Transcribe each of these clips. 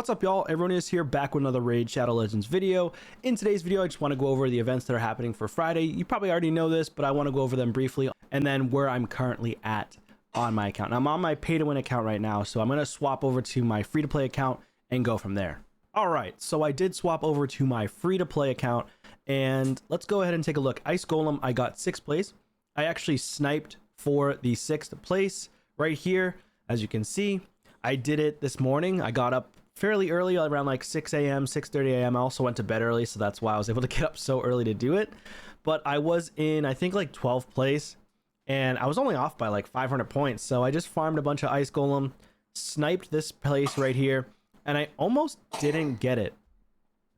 What's up, y'all? Erroneous here, back with another Raid Shadow Legends video. In today's video, I just want to go over the events that are happening for Friday. You probably already know this, but I want to go over them briefly, and then where I'm currently at on my account. Now, I'm on my pay-to-win account right now, so I'm going to swap over to my free-to-play account and go from there. All right, so I did swap over to my free-to-play account, and let's go ahead and take a look. Ice Golem, I got 6th place. I actually sniped for the 6th place right here. As you can see, I did it this morning. I got up fairly early, around like 6 a.m., 6:30 a.m. I also went to bed early, so that's why I was able to get up so early to do it. But I was in, I think, like 12th place, and I was only off by like 500 points. So I just farmed a bunch of Ice Golem, sniped this place right here, and I almost didn't get it.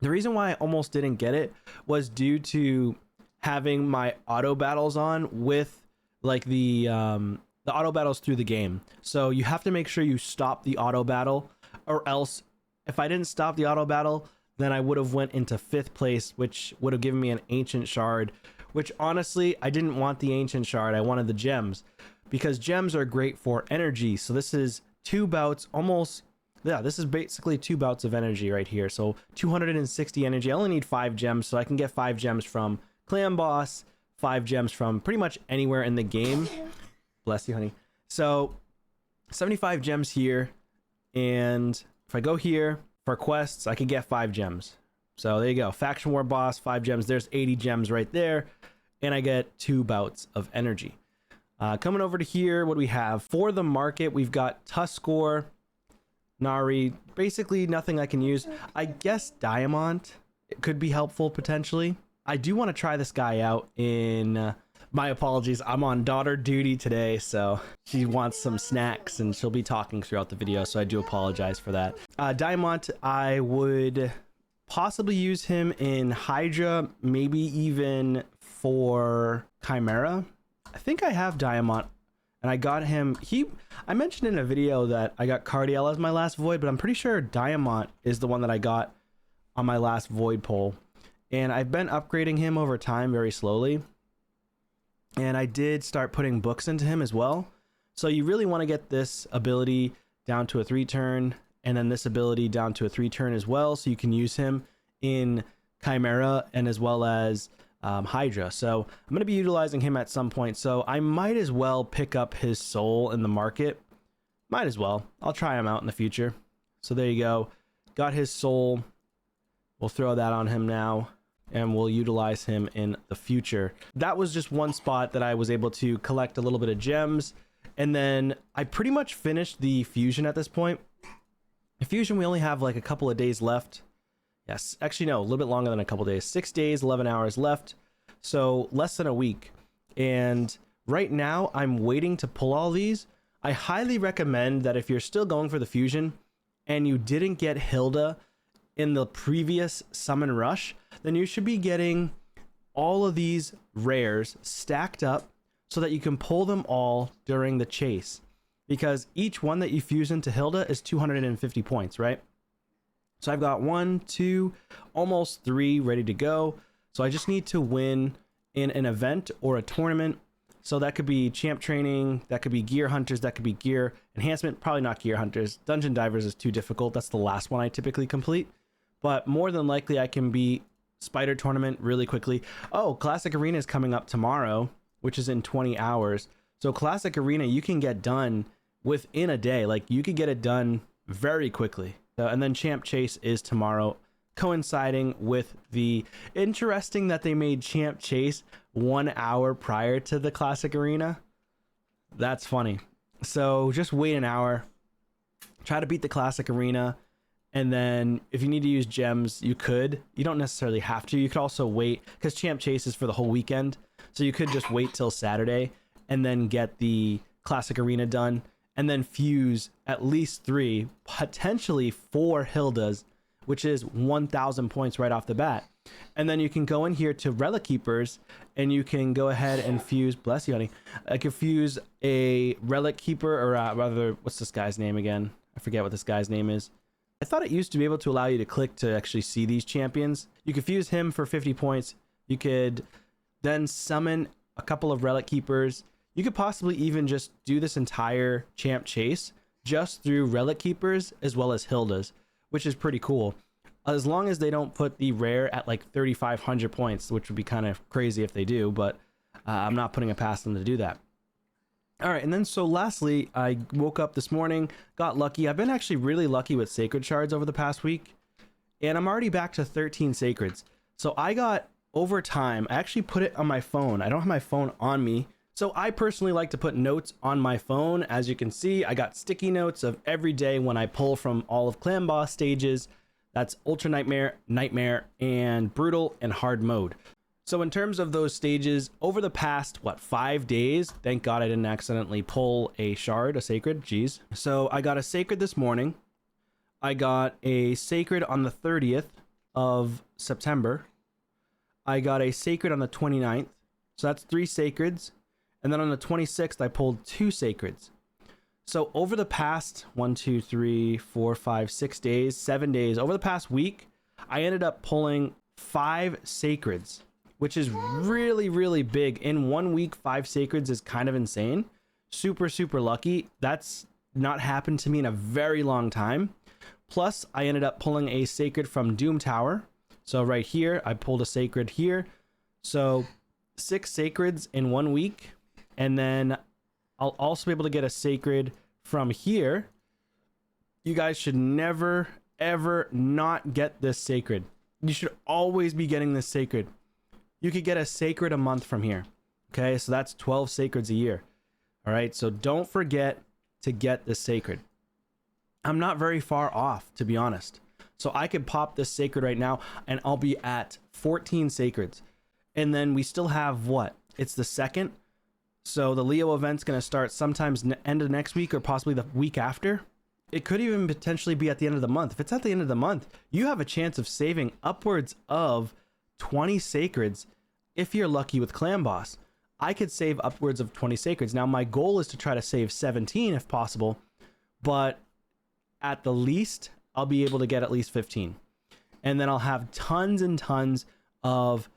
The reason why I almost didn't get it was due to having my auto battles on with like the auto battles through the game. So you have to make sure you stop the auto battle, or else if I didn't stop the auto battle, then I would have went into 5th place, which would have given me an ancient shard, which honestly, I didn't want the ancient shard. I wanted the gems, because gems are great for energy. So this is 2 bouts, almost, yeah, this is basically 2 bouts of energy right here. So 260 energy. I only need 5 gems, so I can get 5 gems from Clan Boss, 5 gems from pretty much anywhere in the game. Bless you, honey. So 75 gems here, and if I go here for quests, I can get 5 gems. So there you go. Faction War Boss, 5 gems. There's 80 gems right there. And I get 2 bouts of energy. Coming over to here, what do we have? For the market, we've got Tuskor, Nari. Basically nothing I can use. I guess Diamond, it could be helpful potentially. I do want to try this guy out in... my apologies, I'm on daughter duty today, so she wants some snacks and she'll be talking throughout the video, so I do apologize for that. Diamond, I would possibly use him in Hydra, maybe even for Chimera. I think I have Diamond, and I got him. I mentioned in a video that I got Cardiel as my last Void, but I'm pretty sure Diamond is the one that I got on my last Void pull. And I've been upgrading him over time very slowly. And I did start putting books into him as well. So you really want to get this ability down to a 3-turn, and then this ability down to a 3-turn as well, so you can use him in Chimera and as well as Hydra. So I'm going to be utilizing him at some point. So I might as well pick up his soul in the market. Might as well. I'll try him out in the future. So there you go. Got his soul. We'll throw that on him now, and we'll utilize him in the future. That was just one spot that I was able to collect a little bit of gems, and then I pretty much finished the fusion at this point. The fusion, we only have like a couple of days left. Yes, actually no, a little bit longer than a couple days. 6 days, 11 hours left, so less than a week. And right now I'm waiting to pull all these. I highly recommend that if you're still going for the fusion and you didn't get Hilda in the previous summon rush, then you should be getting all of these rares stacked up so that you can pull them all during the chase, because each one that you fuse into Hilda is 250 points, right? So I've got 1, 2, almost 3 ready to go. So I just need to win in an event or a tournament. So that could be champ training, that could be gear hunters, that could be gear enhancement, probably not gear hunters. Dungeon divers is too difficult. That's the last one I typically complete. But more than likely I can beat Spider Tournament really quickly. Oh, Classic Arena is coming up tomorrow, which is in 20 hours. So Classic Arena, you can get done within a day. Like, you could get it done very quickly. And then Champ Chase is tomorrow, coinciding with the... Interesting that they made Champ Chase 1 hour prior to the Classic Arena. That's funny. So just wait an hour. Try to beat the Classic Arena. And then if you need to use gems, you could. You don't necessarily have to. You could also wait, because Champ Chase is for the whole weekend. So you could just wait till Saturday and then get the Classic Arena done, and then fuse at least 3, potentially 4 Hildas, which is 1,000 points right off the bat. And then you can go in here to Relic Keepers, and you can go ahead and fuse, bless you, honey. I could fuse a Relic Keeper, or rather, what's this guy's name again? I forget what this guy's name is. I thought it used to be able to allow you to click to actually see these champions. You could fuse him for 50 points. You could then summon a couple of Relic Keepers. You could possibly even just do this entire champ chase just through Relic Keepers as well as Hildas, which is pretty cool. As long as they don't put the rare at like 3,500 points, which would be kind of crazy if they do, but I'm not putting it past them to do that. All right, and then so lastly, I woke up this morning, got lucky. I've been actually really lucky with sacred shards over the past week, and I'm already back to 13 sacreds. So I got, over time, I actually put it on my phone. I don't have my phone on me, so I personally like to put notes on my phone. As you can see, I got sticky notes of every day when I pull from all of Clan Boss stages. That's Ultra Nightmare, Nightmare, and Brutal and Hard mode. So in terms of those stages, over the past, 5 days, thank God I didn't accidentally pull a shard, a sacred, geez. So I got a sacred this morning. I got a sacred on the 30th of September. I got a sacred on the 29th. So that's 3 sacreds. And then on the 26th, I pulled 2 sacreds. So over the past 1, 2, 3, 4, 5, 6 days, 7 days, over the past week, I ended up pulling 5 sacreds, which is really, really big. In 1 week, 5 sacreds is kind of insane. Super, super lucky. That's not happened to me in a very long time. Plus, I ended up pulling a sacred from Doom Tower. So right here, I pulled a sacred here. So 6 sacreds in 1 week. And then I'll also be able to get a sacred from here. You guys should never, ever not get this sacred. You should always be getting this sacred. You could get a sacred a month from here. Okay, so that's 12 sacreds a year. All right, so don't forget to get this sacred. I'm not very far off, to be honest. So I could pop this sacred right now and I'll be at 14 sacreds. And then we still have what? It's the 2nd. So the Leo event's going to start sometimes end of next week or possibly the week after. It could even potentially be at the end of the month. If it's at the end of the month, you have a chance of saving upwards of 20 sacreds if you're lucky with Clan Boss. I could save upwards of 20 sacreds. Now my goal is to try to save 17 if possible, but at the least I'll be able to get at least 15. And then I'll have tons and tons of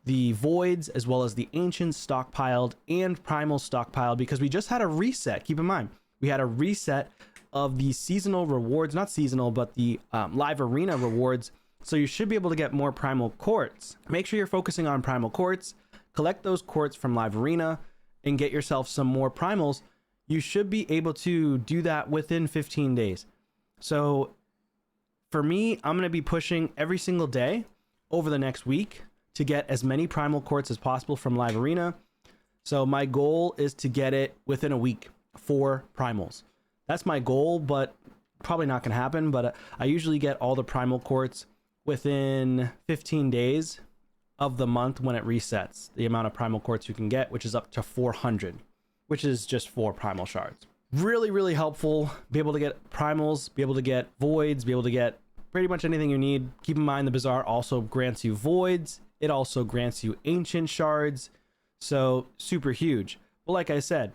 the voids as well as the ancients stockpiled and primal stockpiled, because we just had a reset. Keep in mind, we had a reset of the seasonal rewards, not seasonal, but the live arena rewards. So you should be able to get more primal quartz. Make sure you're focusing on primal quartz, collect those quartz from live arena and get yourself some more primals. You should be able to do that within 15 days. So for me, I'm going to be pushing every single day over the next week to get as many primal quartz as possible from live arena. So my goal is to get it within a week, 4 primals. That's my goal, but probably not going to happen. But I usually get all the primal quartz within 15 days of the month when it resets, the amount of primal quartz you can get, which is up to 400, which is just 4 primal shards. Really, really helpful. Be able to get primals, be able to get voids, be able to get pretty much anything you need. Keep in mind the Bazaar also grants you voids. It also grants you ancient shards. So super huge. Well, like I said,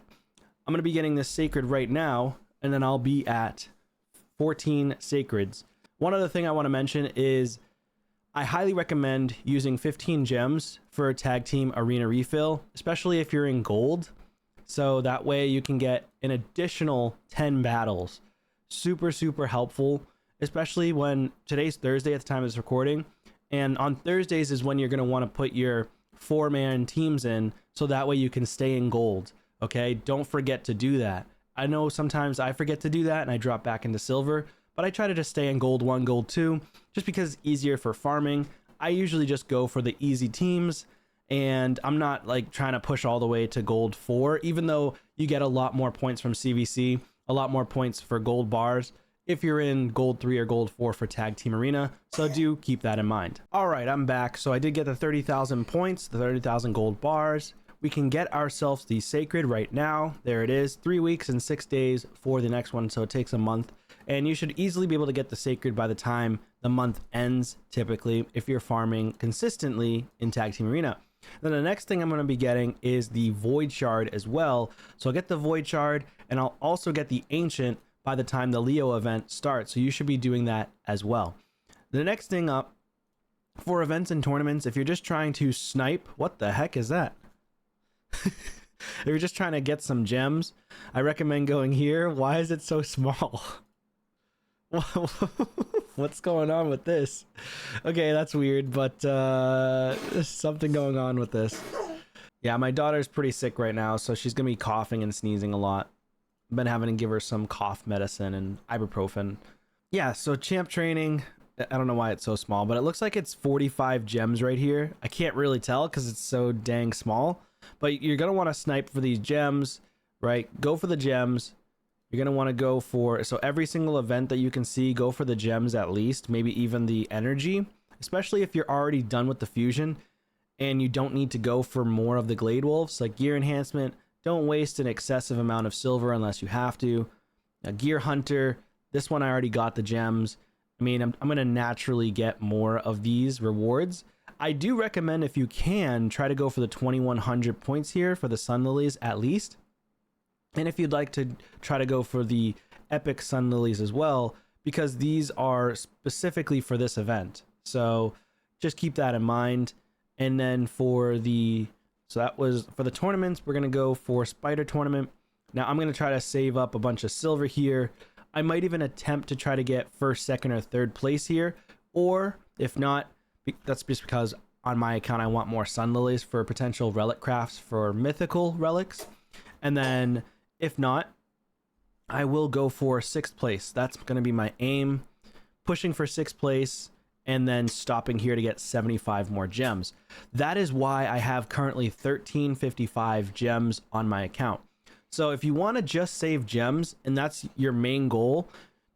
I'm going to be getting this sacred right now, and then I'll be at 14 sacreds. One other thing I want to mention is I highly recommend using 15 gems for a tag team arena refill, especially if you're in gold. So that way you can get an additional 10 battles. Super, super helpful, especially when today's Thursday at the time of this recording. And on Thursdays is when you're going to want to put your 4-man teams in, so that way you can stay in gold. Okay, don't forget to do that. I know sometimes I forget to do that and I drop back into silver, but I try to just stay in gold 1, gold 2, just because it's easier for farming. I usually just go for the easy teams, and I'm not like trying to push all the way to gold 4, even though you get a lot more points from CVC, a lot more points for gold bars if you're in gold 3 or gold 4 for tag team arena. So do keep that in mind. All right, I'm back. So I did get the 30,000 points, the 30,000 gold bars. We can get ourselves the sacred right now. There it is, 3 weeks and 6 days for the next one. So it takes a month, and you should easily be able to get the sacred by the time the month ends, typically, if you're farming consistently in tag team arena. Then the next thing I'm going to be getting is the void shard as well. So I'll get the void shard, and I'll also get the ancient by the time the Leo event starts. So you should be doing that as well. The next thing up for events and tournaments, if you're just trying to snipe, what the heck is that? If you're just trying to get some gems, I recommend going here. Why is it so small? What's going on with this? Okay, that's weird, but there's something going on with this. Yeah, my daughter's pretty sick right now, so she's gonna be coughing and sneezing a lot. Been having to give her some cough medicine and ibuprofen. Yeah, so champ training, I don't know why it's so small, but it looks like it's 45 gems right here. I can't really tell because it's so dang small, but you're gonna want to snipe for these gems, right? Go for the gems. You're gonna want to go for, so every single event that you can see, go for the gems at least, maybe even the energy, especially if you're already done with the fusion and you don't need to go for more of the Glade Wolves. Like gear enhancement, don't waste an excessive amount of silver unless you have to. Gear hunter, this one I already got the gems. I mean, I'm going to naturally get more of these rewards. I do recommend, if you can, try to go for the 2100 points here for the Sun Lilies at least. And if you'd like to try to go for the epic Sun Lilies as well, because these are specifically for this event. So just keep that in mind. And then for the, so that was for the tournaments, we're going to go for Spider Tournament. Now I'm going to try to save up a bunch of silver here. I might even attempt to try to get first, second, or third place here. Or if not, that's just because on my account I want more Sun Lilies for potential relic crafts for mythical relics. And then if not, I will go for 6th place. That's going to be my aim. Pushing for 6th place and then stopping here to get 75 more gems. That is why I have currently 1355 gems on my account. So if you want to just save gems and that's your main goal,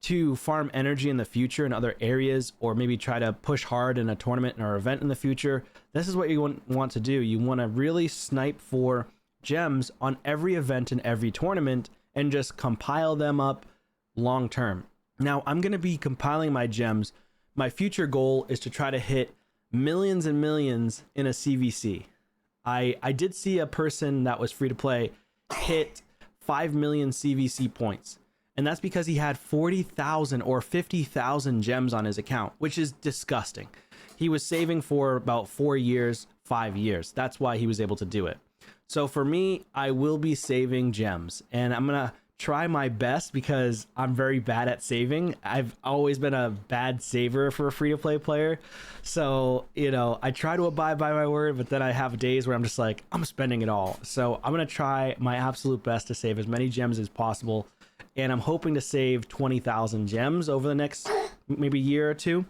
to farm energy in the future in other areas, or maybe try to push hard in a tournament or event in the future, this is what you want to do. You want to really snipe for gems on every event and every tournament and just compile them up long term. Now I'm going to be compiling my gems. My future goal is to try to hit millions and millions in a CVC. I did see a person that was free to play hit 5 million CVC points. And that's because he had 40,000 or 50,000 gems on his account, which is disgusting. He was saving for about 4 years, 5 years. That's why he was able to do it. So for me, I will be saving gems, and I'm going to try my best because I'm very bad at saving. I've always been a bad saver for a free-to-play player. So, you know, I try to abide by my word, but then I have days where I'm just like, I'm spending it all. So I'm going to try my absolute best to save as many gems as possible. And I'm hoping to save 20,000 gems over the next maybe year or two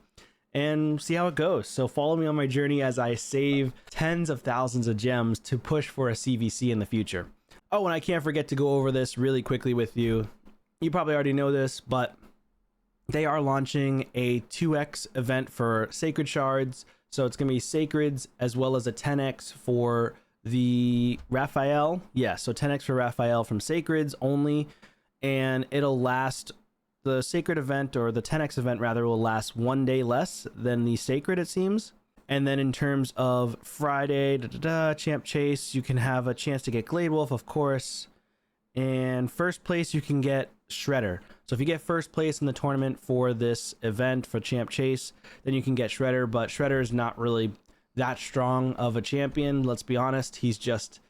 and see how it goes. So follow me on my journey as I save tens of thousands of gems to push for a CVC in the future. Oh, and I can't forget to go over this really quickly with you. You probably already know this, but they are launching a 2x event for Sacred Shards. So it's going to be Sacreds as well as a 10x for the Raphael. Yeah, so 10x for Raphael from Sacreds only. And it'll last, the Sacred event, or the 10x event rather, will last 1 day less than the Sacred, it seems. And then in terms of Friday, Champ Chase, you can have a chance to get Glade Wolf, of course. And first place, you can get Shredder. So if you get first place in the tournament for this event for Champ Chase, then you can get Shredder. But Shredder is not really that strong of a champion. Let's be honest. He just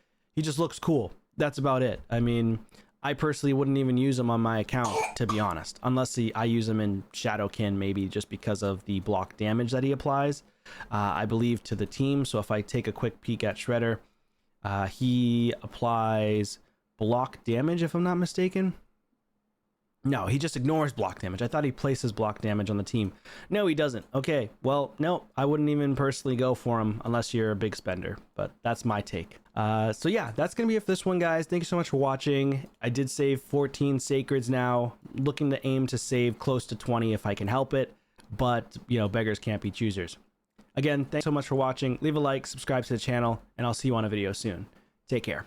looks cool. That's about it. I mean, I personally wouldn't even use him on my account, to be honest, unless I use him in Shadowkin, maybe just because of the block damage that he applies, I believe, to the team. So if I take a quick peek at Shredder, he applies block damage, if I'm not mistaken. No, he just ignores block damage. I thought he places block damage on the team. No, he doesn't. Okay, well, no, I wouldn't even personally go for him unless you're a big spender, but that's my take. So yeah, that's going to be it for this one, guys. Thank you so much for watching. I did save 14 Sacreds now. Looking to aim to save close to 20 if I can help it, but, you know, beggars can't be choosers. Again, thanks so much for watching. Leave a like, subscribe to the channel, and I'll see you on a video soon. Take care.